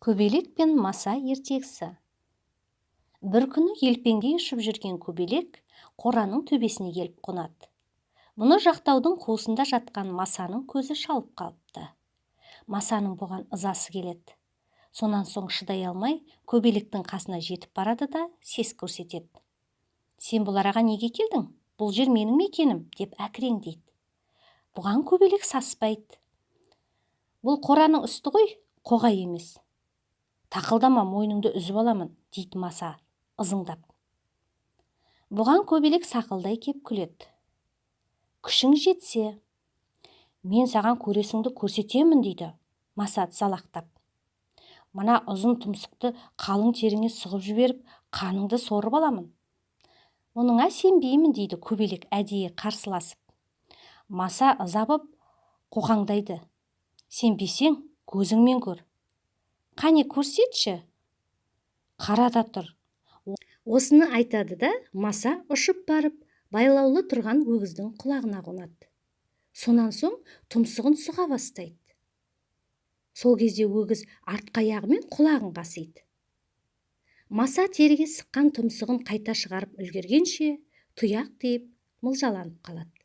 Көбелек пен маса ертегісі. Бір күні елпеңдей ұшып жүрген көбелек қораның төбесіне келіп қонады. Мұны жақтаудың қуысында жатқан масаның көзі шалып қалыпты. Масаның бұған ызасы келеді. Сонан соң шыдай алмай көбелектің қасына жетіп барады да сес көрсетеді. «Сен бұл араға неге келдің? Бұл жер менің мекенім» деп әкіреңдейді. Бұған көбелек саспайды. «Бұл қораның үсті ғой, қоға емес. Тақылдама, мойныңды үзіп аламын» дейді маса ызыңдап. Бұған көбелек сақылдай кеп күледі. «Күшің жетсе, мен саған көресіңді көрсетемін» дейді маса салақтап. «Мына ұзын тұмсықты қалың теріңе сұғып жіберіп, қаныңды сорып аламын». «Мұныңа сенбеймін» дейді көбелек әдейі қарсыласып. Маса ыза боп қоқаңдайды. «Сенбесең, көзіңмен көр». «Қане көрсетші». «Қара да тұр». Осыны айтады да маса ұшып барып байлаулы тұрған өгіздің құлағына қонады. Сонан соң тұмсығын сұға бастайды. Сол кезде өгіз артқы аяғымен құлағын қасиды. Маса теріге сыққан тұмсығын қайта шығарып үлгергенше тұяқ тиіп мылжаланып қалады.